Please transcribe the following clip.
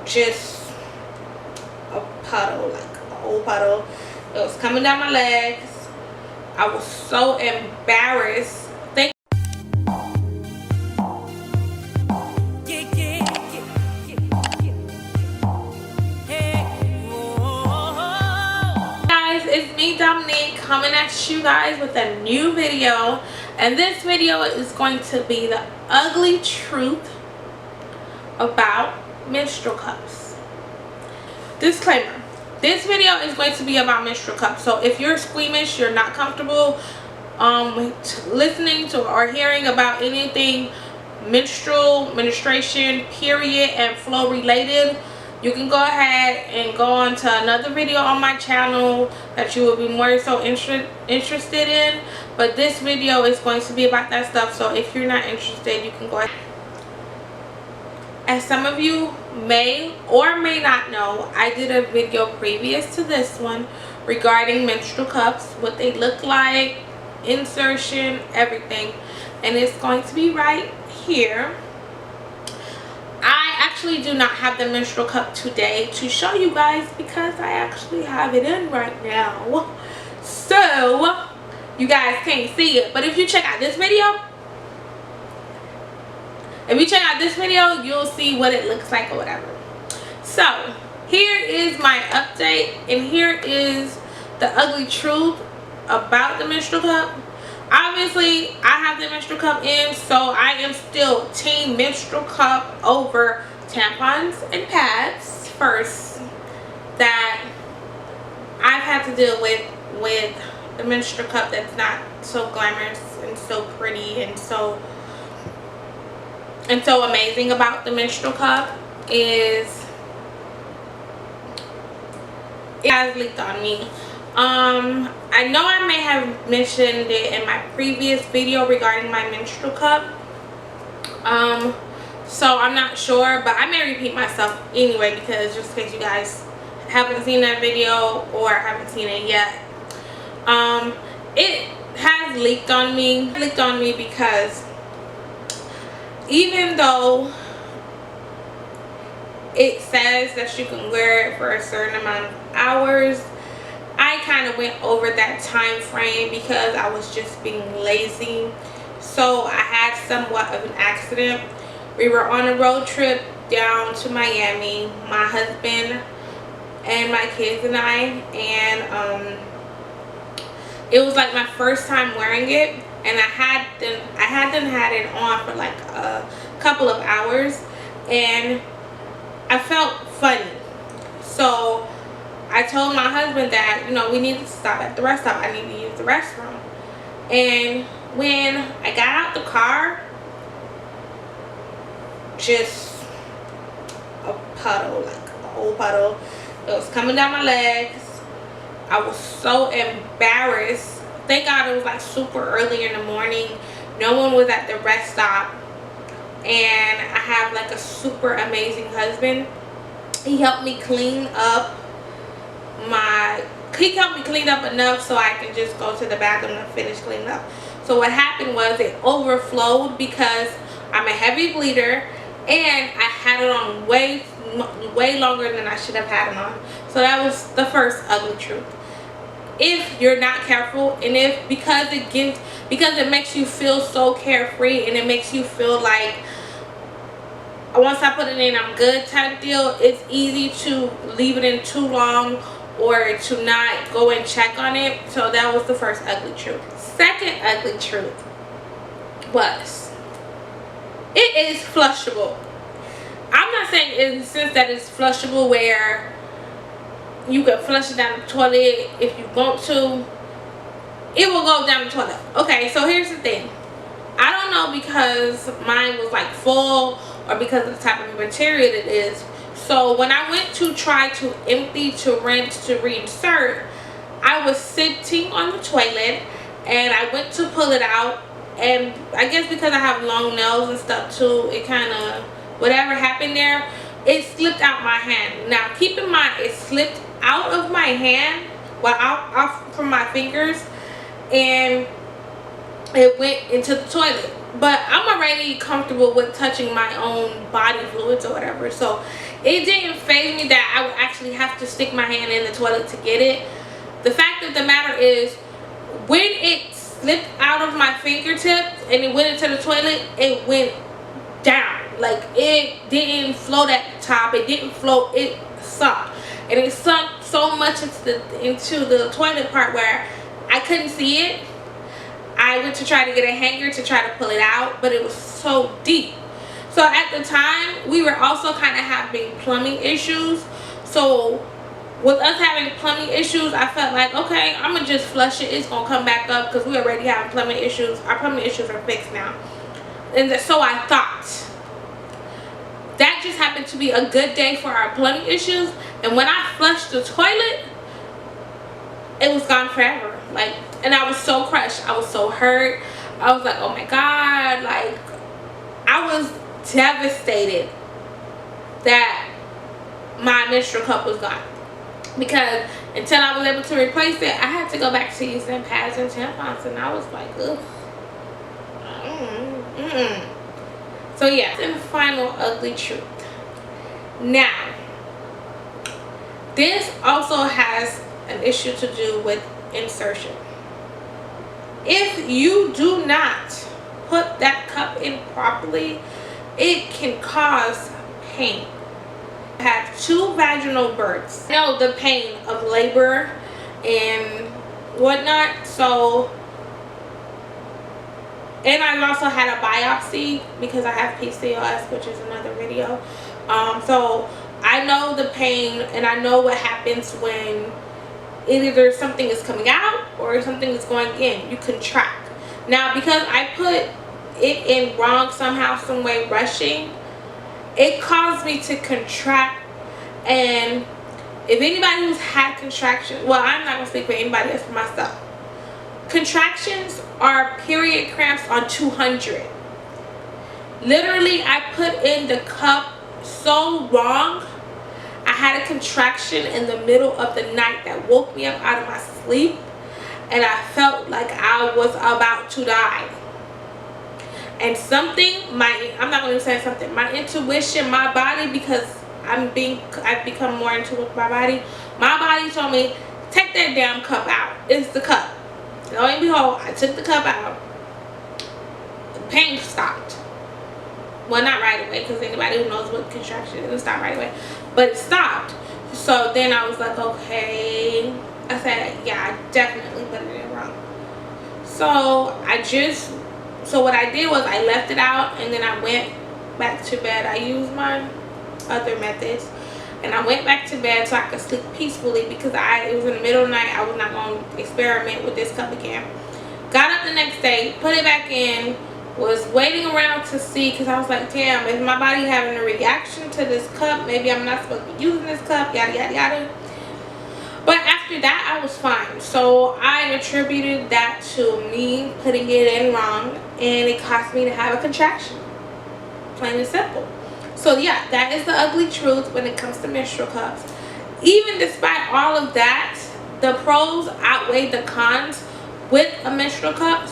just a puddle, like a whole puddle. It was coming down my legs. I was so embarrassed. It's me, Dominique, coming at you guys with a new video, and this video is going to be the ugly truth about menstrual cups. Disclaimer: this video is going to be about menstrual cups, so if you're squeamish, you're not comfortable listening to or hearing about anything menstruation, period, and flow related, you can go ahead and go on to another video on my channel that you will be more so interested in. But this video is going to be about that stuff, so if you're not interested, you can go ahead. As some of you may or may not know, I did a video previous to this one regarding menstrual cups, what they look like, insertion, everything, and it's going to be right here. I actually do not have the menstrual cup today to show you guys because I actually have it in right now, so you guys can't see it. But if you check out this video, you'll see what it looks like or whatever. So here is my update, and here is the ugly truth about the menstrual cup. Obviously, I have the menstrual cup in, so I am still team menstrual cup over tampons and pads first, that I've had to deal with the menstrual cup that's not so glamorous and so pretty and so amazing about the menstrual cup is it has leaked on me. I know I may have mentioned it in my previous video regarding my menstrual cup, so I'm not sure, but I may repeat myself anyway, because just in case you guys haven't seen that video or haven't seen it yet, it has leaked on me. Because even though it says that you can wear it for a certain amount of hours, I kind of went over that time frame because I was just being lazy. So I had somewhat of an accident. We were on a road trip down to Miami, my husband and my kids and I, and it was like my first time wearing it, and I hadn't had it on for like a couple of hours, and I felt funny. So I told my husband that, you know, we needed to stop at the rest stop. I need to use the restroom. And when I got out the car, just a puddle, like a whole puddle. It was coming down my legs. I was so embarrassed. Thank God it was like super early in the morning. No one was at the rest stop. And I have like a super amazing husband. He helped me clean up enough so I can just go to the bathroom and finish cleaning up. So what happened was it overflowed because I'm a heavy bleeder, and I had it on way longer than I should have had it on. So that was the first ugly truth. If you're not careful, and because it makes you feel so carefree, and it makes you feel like once I put it in, I'm good type deal, it's easy to leave it in too long or to not go and check on it. So that was the first ugly truth. Second ugly truth was it is flushable. I'm not saying in the sense that it's flushable where you can flush it down the toilet if you want to. It will go down the toilet. Okay, so here's the thing. I don't know because mine was like full or because of the type of material it is. So when I went to try to empty, to rinse, to reinsert, I was sitting on the toilet and I went to pull it out, and I guess because I have long nails and stuff too, it kind of, whatever happened there, it slipped out my hand. Now keep in mind, it slipped out of my hand, well, off from my fingers, and it went into the toilet. But I'm already comfortable with touching my own body fluids or whatever, so it didn't faze me that I would actually have to stick my hand in the toilet to get it. The fact of the matter is, when it slipped out of my fingertips and it went into the toilet, it went down. Like, it didn't float at the top, it didn't float, it sunk. And it sunk so much into the toilet part where I couldn't see it. I went to try to get a hanger to try to pull it out, but it was so deep. So at the time, we were also kind of having plumbing issues. So with us having plumbing issues, I felt like, okay, I'm gonna just flush it, it's gonna come back up, because we already have plumbing issues. Our plumbing issues are fixed now. And so I thought. That just happened to be a good day for our plumbing issues. And when I flushed the toilet, it was gone forever. Like, and I was so crushed, I was so hurt. I was like, oh my God, like, I was devastated that my menstrual cup was gone, because until I was able to replace it, I had to go back to using pads and tampons, and I was like, ugh. So yeah, and the final ugly truth. Now, this also has an issue to do with insertion. If you do not put that cup in properly, it can cause pain. I have 2 vaginal births. I know the pain of labor and whatnot. So, and I've also had a biopsy because I have PCOS, which is another video. So I know the pain, and I know what happens when either something is coming out or something is going in. You contract. Now, because I put it in wrong somehow, some way, rushing, it caused me to contract. And if anybody who's had contractions, well, I'm not gonna speak for anybody else, for myself. Contractions are period cramps on 200. Literally, I put in the cup so wrong, I had a contraction in the middle of the night that woke me up out of my sleep, and I felt like I was about to die. And I'm not going to say something, my intuition, my body, because I've become more into with my body told me, take that damn cup out. It's the cup. Lo and behold, I took the cup out. The pain stopped. Well, not right away, because anybody who knows what contraction is, it stopped right away. But it stopped. So then I was like, okay. I said, yeah, I definitely put it in wrong. So what I did was I left it out, and then I went back to bed. I used my other methods, and I went back to bed so I could sleep peacefully, because it was in the middle of the night. I was not going to experiment with this cup again. Got up the next day, put it back in, was waiting around to see, because I was like, damn, is my body having a reaction to this cup? Maybe I'm not supposed to be using this cup, yada yada yada. But after that, I was fine. So I attributed that to me putting it in wrong, and it caused me to have a contraction. Plain and simple. So yeah, that is the ugly truth when it comes to menstrual cups. Even despite all of that, the pros outweigh the cons with a menstrual cup.